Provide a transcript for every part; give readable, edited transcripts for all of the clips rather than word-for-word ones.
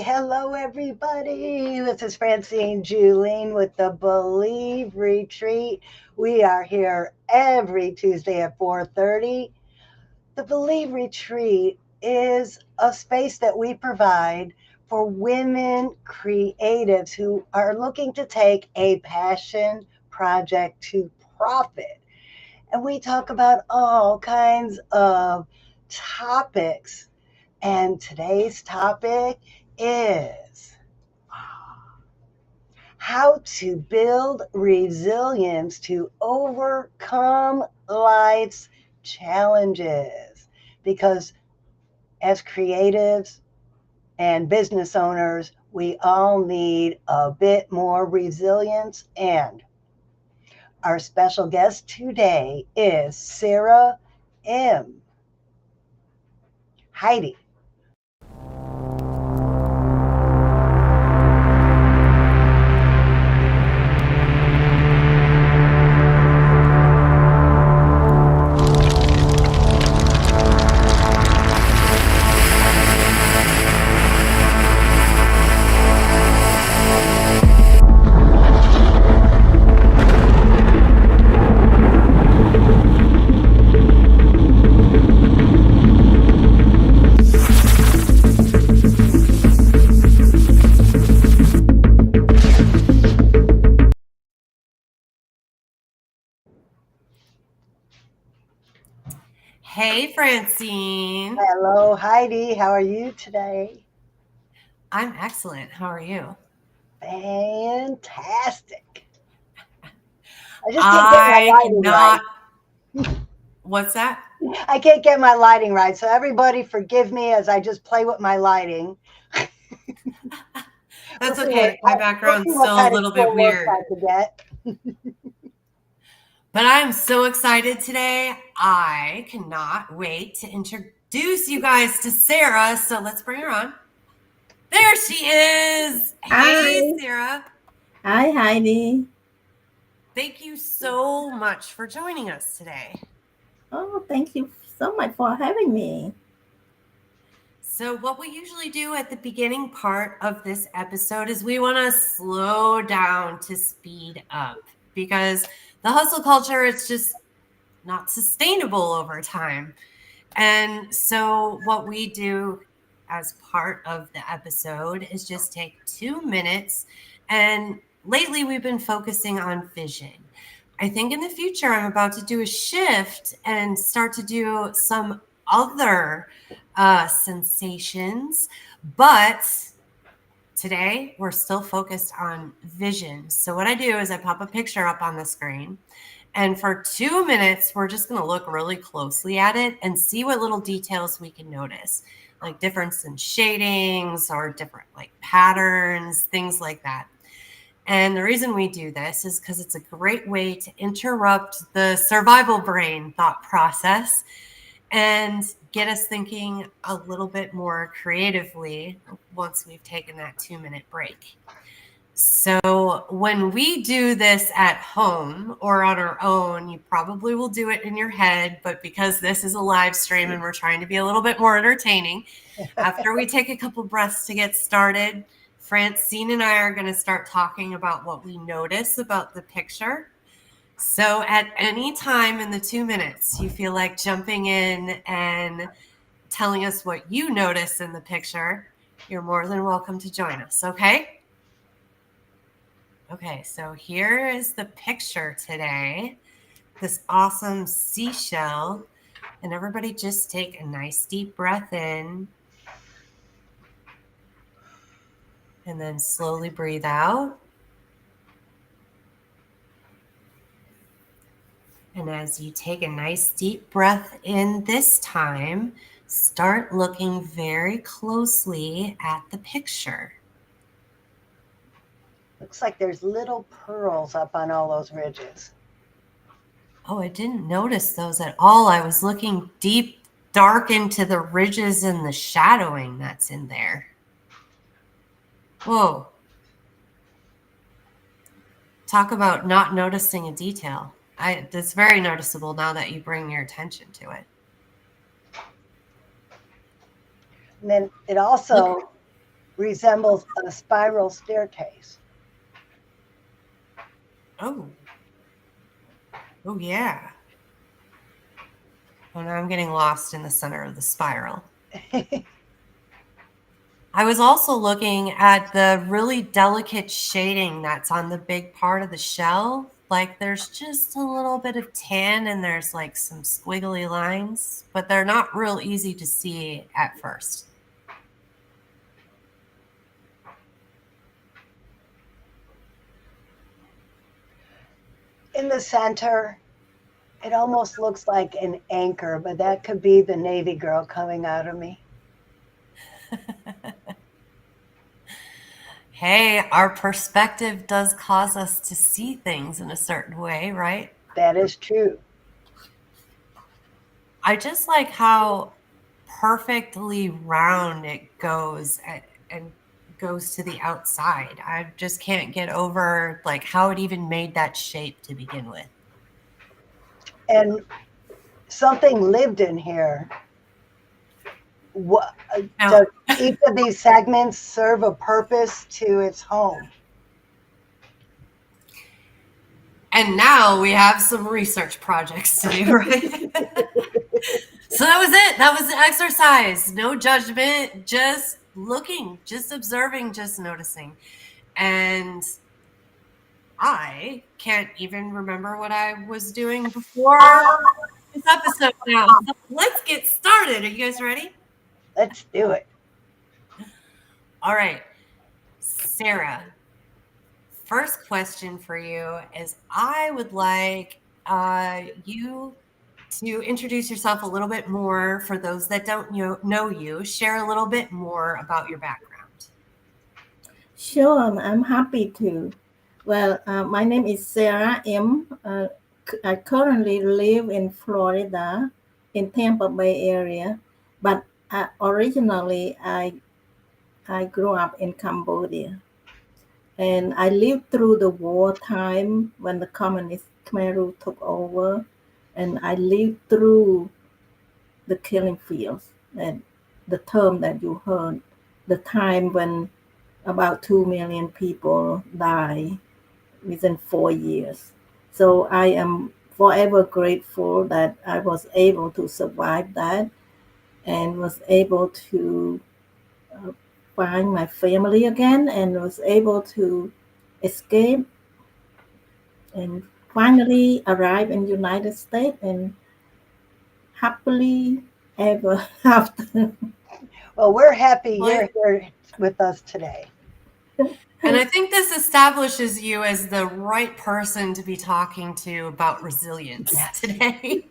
Hello everybody. This is Francine Julene with the Believe Retreat. We are here every Tuesday at 4:30. The Believe Retreat is a space that we provide for women creatives who are looking to take a passion project to profit. And we talk about all kinds of topics. And today's topic is how to build resilience to overcome life's challenges. Because as creatives and business owners, we all need a bit more resilience. And our special guest today is Sara Im. Heidi. Hey, Francine. Hello, Heidi. How are you today? I'm excellent. How are you? Fantastic. I just can't get my I lighting cannot. right. What's that? I can't get my lighting right. So everybody forgive me as I just play with my lighting. That's We'll okay. My background's what still a kind of little bit cool looks weird. I could get. But I'm so excited today. I cannot wait to introduce you guys to Sara. So let's bring her on. There she is. Hey, Hi. Sara. Hi, Heidi. Thank you so much for joining us today. Oh, thank you so much for having me. So, what we usually do at the beginning part of this episode is we want to slow down to speed up because the hustle culture is just not sustainable over time. And so, what we do as part of the episode is just take 2 minutes. And lately, we've been focusing on vision. I think in the future, I'm about to do a shift and start to do some other sensations. But today, we're still focused on vision. So, what I do is I pop a picture up on the screen. And for 2 minutes, we're just going to look really closely at it and see what little details we can notice, like difference in shadings or different like patterns, things like that. And the reason we do this is because it's a great way to interrupt the survival brain thought process and get us thinking a little bit more creatively once we've taken that 2-minute break. So when we do this at home or on our own, you probably will do it in your head, but because this is a live stream and we're trying to be a little bit more entertaining, after we take a couple breaths to get started, Francine and I are going to start talking about what we notice about the picture. So at any time in the 2 minutes, you feel like jumping in and telling us what you notice in the picture, you're more than welcome to join us, okay? Okay, so here is the picture today, this awesome seashell. And everybody just take a nice deep breath in. And then slowly breathe out. And as you take a nice deep breath in this time, start looking very closely at the picture. Looks like there's little pearls up on all those ridges. Oh, I didn't notice those at all. I was looking deep, dark into the ridges and the shadowing that's in there. Whoa. Talk about not noticing a detail. It's very noticeable now that you bring your attention to it. And then it also resembles a spiral staircase. Oh, oh yeah. Oh, now I'm getting lost in the center of the spiral. I was also looking at the really delicate shading that's on the big part of the shell. Like there's just a little bit of tan and there's like some squiggly lines, but they're not real easy to see at first. In the center, it almost looks like an anchor, but that could be the Navy girl coming out of me. Hey, our perspective does cause us to see things in a certain way, right? That is true. I just like how perfectly round it goes and goes to the outside. I just can't get over like how it even made that shape to begin with. And something lived in here. What, Now, does each of these segments serve a purpose to its home? and now we have some research projects to do, right? So that was it. That was the exercise. No judgment, just looking, just observing, just noticing. And I can't even remember what I was doing before this episode now. So let's get started. Are you guys ready? Let's do it. All right. Sarah, first question for you is I would like you to introduce yourself a little bit more for those that don't know you. Share a little bit more about your background. Sure, I'm happy to. Well, my name is Sara Im. I currently live in Florida, in Tampa Bay area, but originally I grew up in Cambodia, and I lived through the wartime when the communist Khmer Rouge took over, and I lived through the killing fields and the term that you heard, the time when about 2 million people die within 4 years. So I am forever grateful that I was able to survive that and was able to uh, find my family again and was able to escape and finally arrive in United States and happily ever after. Well, we're happy What? you're here with us today. And I think this establishes you as the right person to be talking to about resilience Yes. today.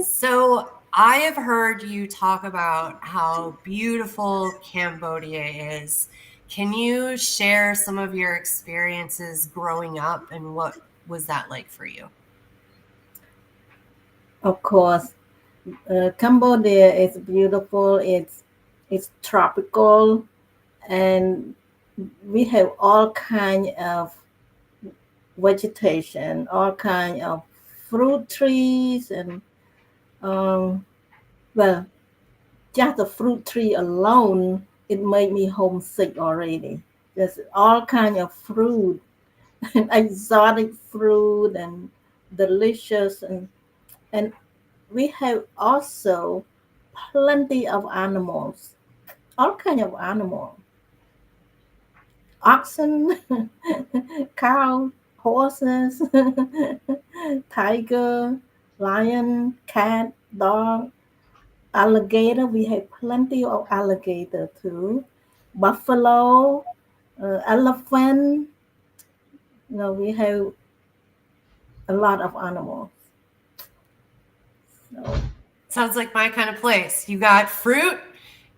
So, I have heard you talk about how beautiful Cambodia is. Can you share some of your experiences growing up and what was that like for you? Of course, Cambodia is beautiful. It's tropical, and we have all kind of vegetation, all kind of fruit trees, and um, well, just the fruit tree alone, it made me homesick already. There's all kind of fruit, and exotic fruit, and delicious, and we have also plenty of animals, all kind of animals, oxen, cow, horses, tiger, lion, cat, dog, alligator. We have plenty of alligator too. Buffalo, elephant. We have a lot of animals. So Sounds like my kind of place. You got fruit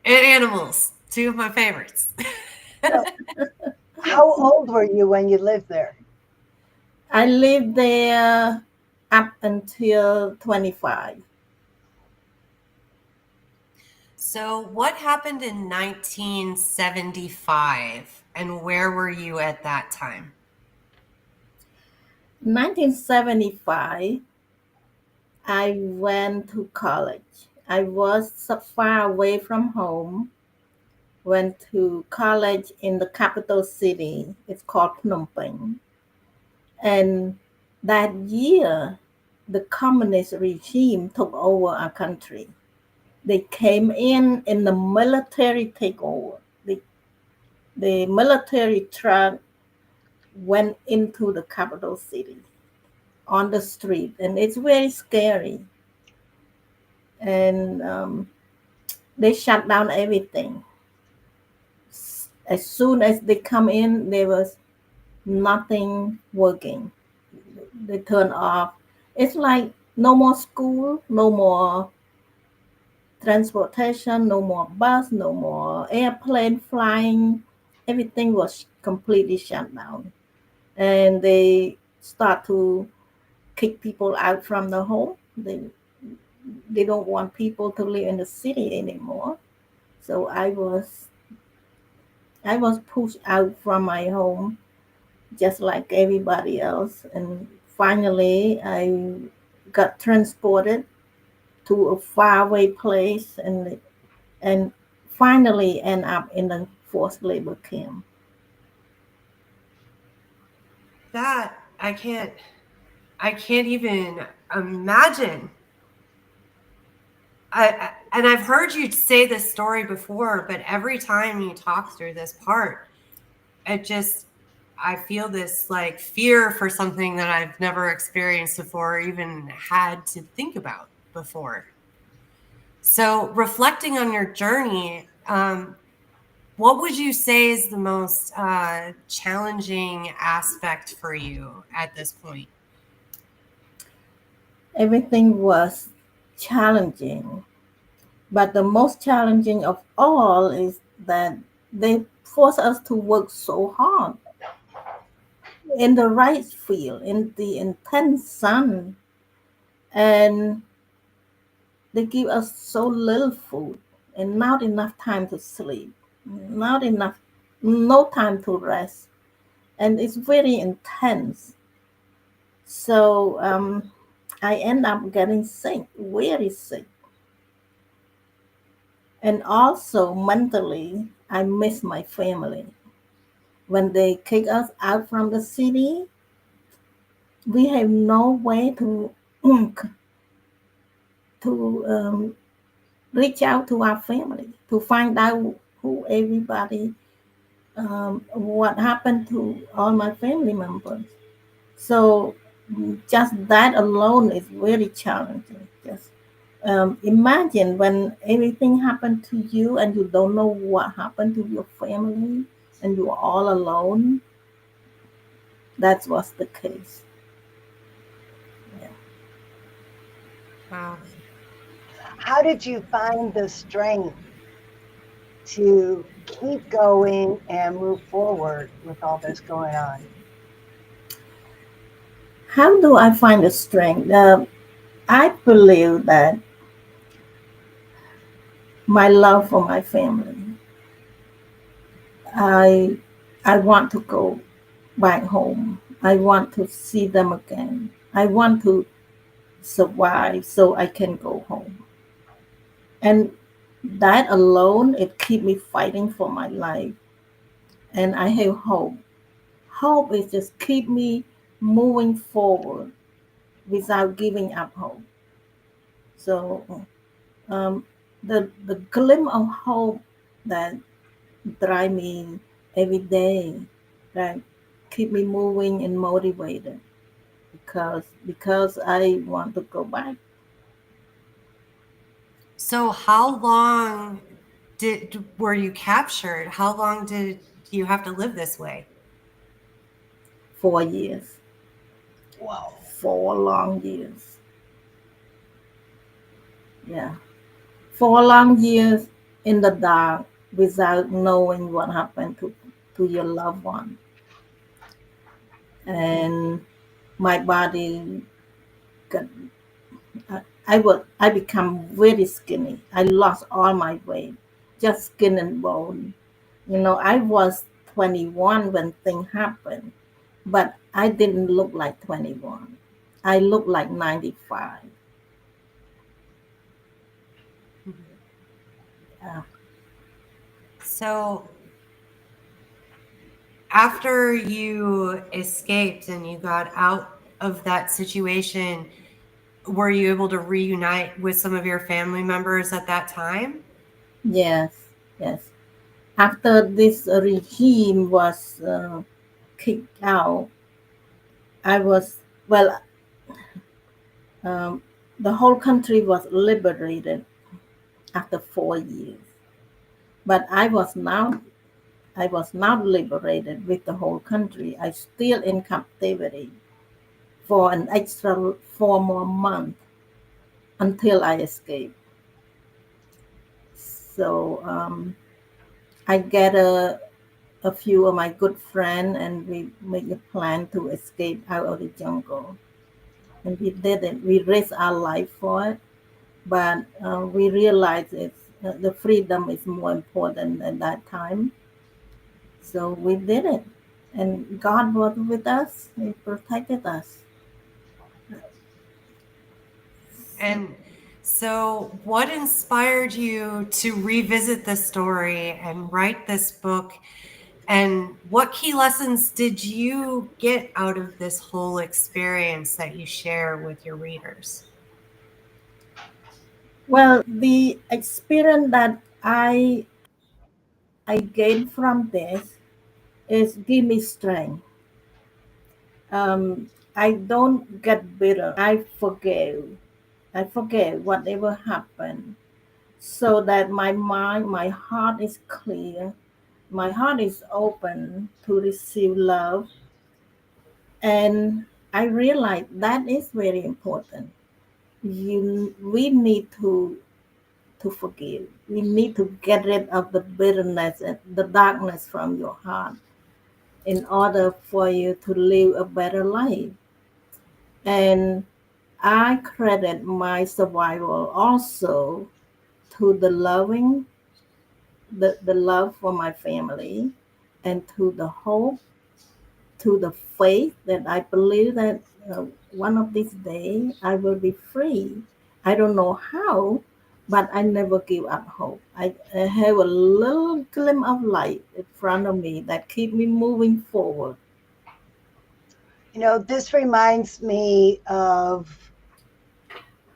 and animals, two of my favorites. So, how old were you when you lived there? I lived there up until 25. So, what happened in 1975 and where were you at that time? 1975, I went to college. I was so far away from home went to college in the capital city. It's called Phnom Penh. And that year, the communist regime took over our country. They came in the military takeover. The military truck went into the capital city on the street, and it's very scary. And they shut down everything. As soon as they come in, there was nothing working. They turn off. It's like no more school, no more transportation, no more bus, no more airplane flying. Everything was completely shut down. And they start to kick people out from the home. They don't want people to live in the city anymore. So I was pushed out from my home just like everybody else. And finally, I got transported to a faraway place and finally end up in a forced labor camp. That I can't even imagine. And I've heard you say this story before, but every time you talk through this part, it just I feel this like fear for something that I've never experienced before, or even had to think about before. So, reflecting on your journey, what would you say is the most challenging aspect for you at this point? Everything was challenging, but the most challenging of all is that they force us to work so hard in the rice field, in the intense sun, and they give us so little food and not enough time to sleep, not enough, no time to rest, and it's very intense. So I end up getting sick, very sick, and also mentally, I miss my family. When they kick us out from the city, we have no way to reach out to our family to find out who everybody, what happened to all my family members. So just that alone is very challenging. Just imagine when everything happened to you and you don't know what happened to your family and you're all alone. That was the case. Yeah. Wow. How did you find the strength to keep going and move forward with all this going on? How do I find the strength? I believe that my love for my family. I I want to go back home. I want to see them again. I want to survive so I can go home. And that alone, it keep me fighting for my life. And I have hope. Hope is just keep me moving forward without giving up hope. So um, the glimmer of hope that drive me every day, that keep me moving and motivated because I want to go back So, how long were you captured? How long did you have to live this way? 4 years, Whoa. 4 long years. Yeah, 4 long years in the dark without knowing what happened to your loved one. And my body got, I become very skinny. I lost all my weight, just skin and bone. I was 21 when thing happened, but I didn't look like 21. I looked like 95. Mhm. Yeah. So after you escaped and you got out of that situation, were you able to reunite with some of your family members at that time? Yes, yes. After this regime was kicked out, I was, well, um, the whole country was liberated after 4 years. But I was not liberated with the whole country. I still in captivity for an extra 4 more months until I escaped. So I get a few of my good friends and we make a plan to escape out of the jungle. And we did it. We risked our life for it, but we realized the freedom is more important at that time. So we did it. And God was with us. He protected us. And so, what inspired you to revisit this story and write this book? And what key lessons did you get out of this whole experience that you share with your readers? Well, the experience that I gained from this is give me strength. I don't get bitter. I forgive. I forget whatever happened, so that my mind, my heart is clear. My heart is open to receive love, and I realize that is very important. We need to forgive. We need to get rid of the bitterness and the darkness from your heart in order for you to live a better life. And I credit my survival also to the love for my family, and to the hope, to the faith that I believe that one of these days I will be free. I don't know how, but I never give up hope. I have a little glimpse of light in front of me that keep me moving forward. This reminds me of,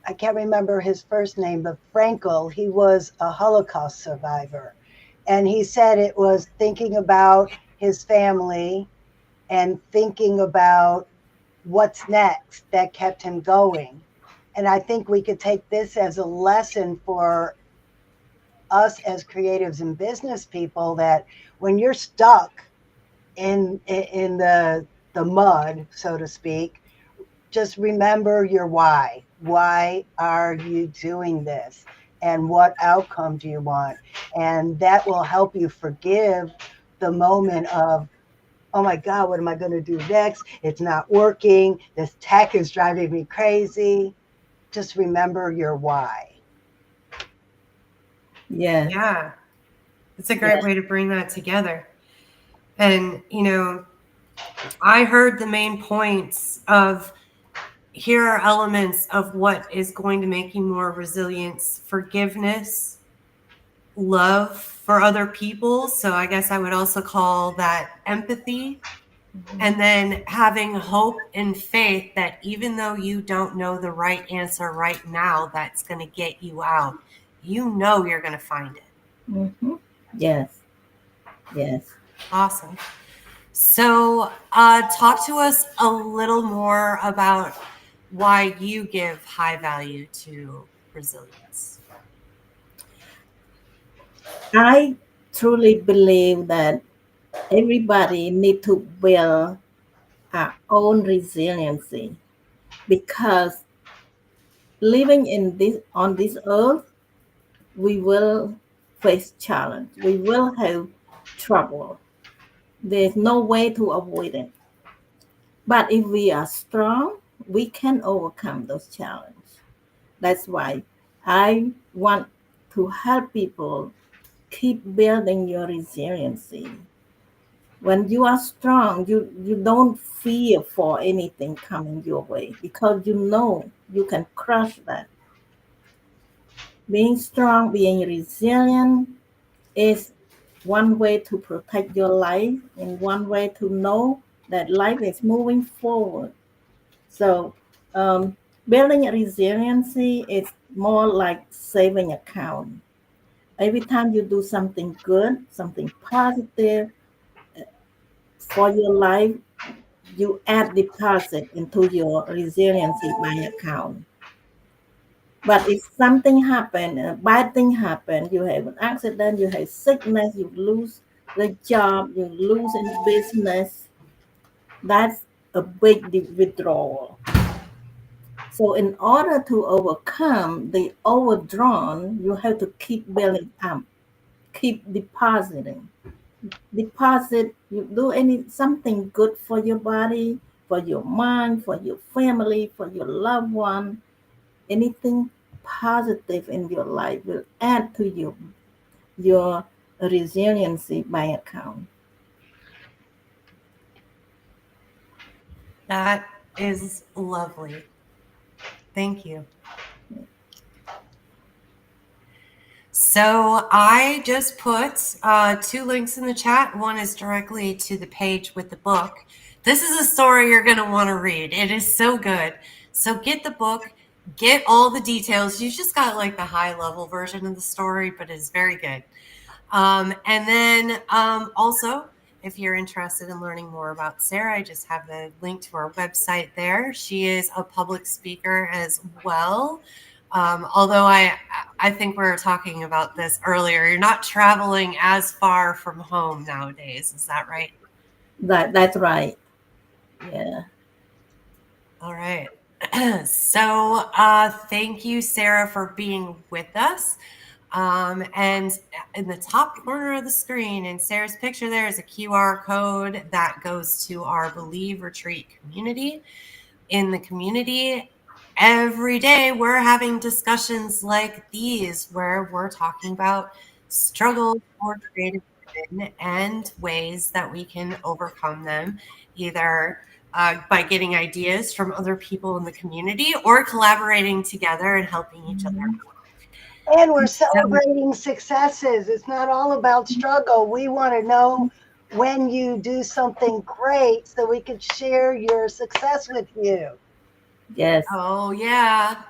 I can't remember his first name, but Frankel. He was a Holocaust survivor. And he said it was thinking about his family and thinking about what's next that kept him going. And I think we could take this as a lesson for us as creatives and business people, that when you're stuck in the mud, so to speak, just remember your why. Why are you doing this? And what outcome do you want? And that will help you forgive the moment of, oh my God, what am I going to do next? It's not working. This tech is driving me crazy. Just remember your why. Yes, Yeah, it's a great yes, way to bring that together. And, I heard the main points of here are elements of what is going to make you more resilient: forgiveness, love for other people. So I guess I would also call that empathy. And then having hope and faith that even though you don't know the right answer right now, that's going to get you out, you're going to find it. hmm yes, yes. Awesome. So, talk to us a little more about why you give high value to resilience. I truly believe that everybody need to build our own resiliency, because living in this on this earth, we will face challenge. We will have trouble. There's no way to avoid it. But if we are strong, we can overcome those challenges. That's why I want to help people keep building your resiliency. When you are strong, you don't fear for anything coming your way, because you know you can crush that. Being strong, being resilient is one way to protect your life and one way to know that life is moving forward. So, building a resiliency is more like saving account. Every time you do something good, something positive for your life, you add deposit into your resiliency bank account. But if something happen, a bad thing happen, you have an accident, you have sickness, you lose the job, you lose in business, that's a big withdrawal. So in order to overcome the overdrawn, you have to keep building up, keep depositing. Deposit, you do any something good for your body, for your mind, for your family, for your loved one. Anything positive in your life will add to your resiliency bank account. That is lovely. Thank you. So I just put two links in the chat. One is directly to the page with the book. This is a story you're going to want to read. It is so good. So get the book, get all the details. You just got like the high level version of the story, but it's very good. And then also, if you're interested in learning more about Sara, I just have the link to her website there. She is a public speaker as well. Although I think we were talking about this earlier. You're not traveling as far from home nowadays. Is that right? That's right. Yeah. All right. So thank you, Sara, for being with us. And in the top corner of the screen, in Sara's picture, there is a QR code that goes to our Believe Retreat community. In the community, every day we're having discussions like these where we're talking about struggles for creative women and ways that we can overcome them, either by getting ideas from other people in the community or collaborating together and helping each other. Mhm. And we're So, celebrating successes. It's not all about struggle. We want to know when you do something great so we could share your success with you. Yes. oh yeah,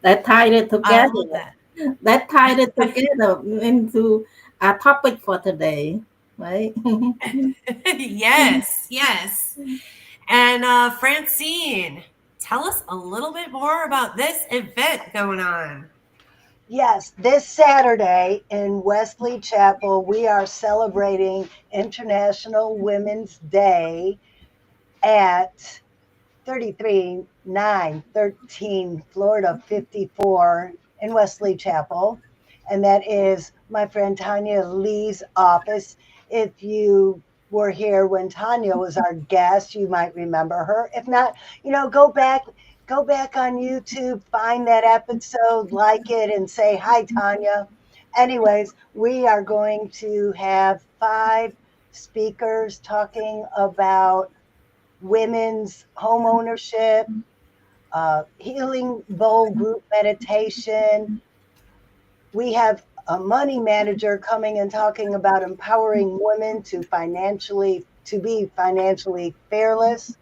That tied it I together. love that. That tied it together into our topic for today, right? Yes, yes. And Francine, tell us a little bit more about this event going on. Yes, this Saturday in Wesley Chapel, we are celebrating International Women's Day at 33913 Florida 54 in Wesley Chapel. And that is my friend Tanya Lee's office. If you were here when Tanya was our guest, you might remember her. If not, go back on YouTube, find that episode, like it, and say hi, Tanya. Anyways, we are going to have 5 speakers talking about women's home ownership, healing bowl group meditation. We have a money manager coming and talking about empowering women to be financially fearless,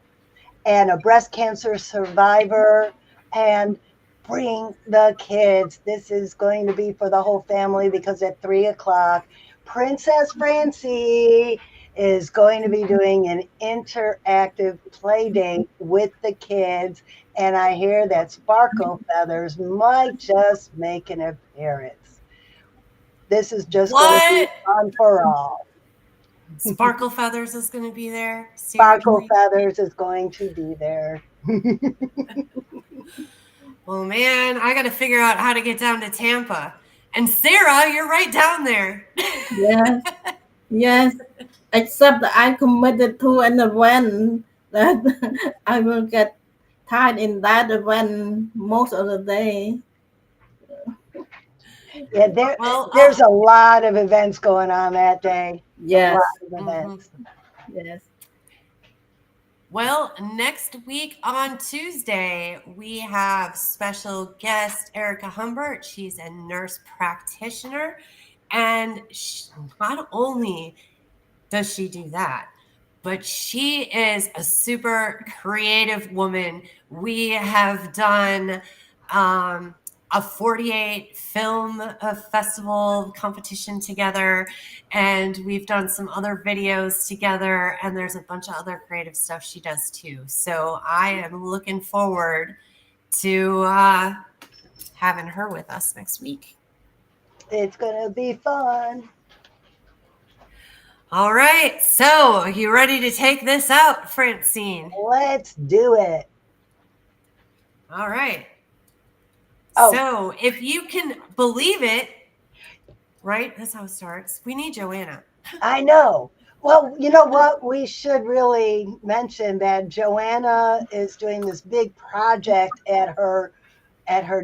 and a breast cancer survivor, and bring the kids. This is going to be for the whole family because at 3 o'clock, Princess Francie is going to be doing an interactive play date with the kids. And I hear that Sparkle Feathers might just make an appearance. This is just going to be What? fun for all. Sparkle Feathers is going to be there? Sparkle Seriously? Feathers is going to be there. Well, man, I got to figure out how to get down to Tampa. And Sara, you're right down there. Yes, yes. Except that I committed to an event that I will get tied in that event most of the day. Yeah, Well, there's a lot of events going on that day. A lot Yes, of mhm. events. yes. Well, next week on Tuesday, we have special guest Erica Humbert. She's a nurse practitioner And not only does she do that, but she is a super creative woman. We have done a 48 film festival competition together, and we've done some other videos together, and there's a bunch of other creative stuff she does too. So I am looking forward to having her with us next week. It's going to be fun. All right. So, are you ready to take this out, Francine? Let's do it. All right. Oh. So, if you can believe it, right? That's how it starts. We need Joanna. I know. Well, you know what? We should really mention that Joanna is doing this big project at her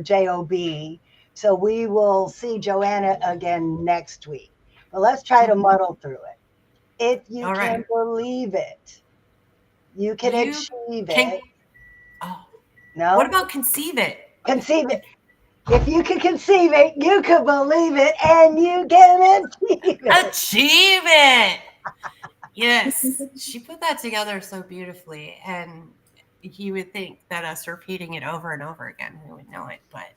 job. So we will see Joanna again next week. But let's try to muddle through it. If you All can right. believe it, you can achieve it. Oh. No? What about conceive it? Conceive it. If you can conceive it, you can believe it, and you can achieve it. Achieve it. Yes. She put that together so beautifully. And you would think that us repeating it over and over again, we would know it, but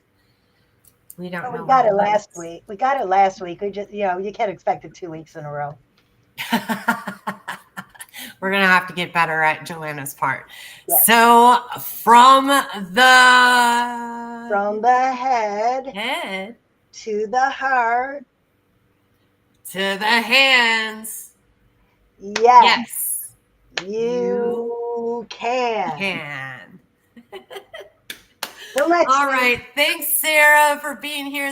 we don't know. We got it last week. We got it last week. We just, you can't expect it 2 weeks in a row. We're going to have to get better at Joanna's part. Yes. So from the head to the heart to the hands. Yes. You can. All right. Thanks, Sarah, for being here.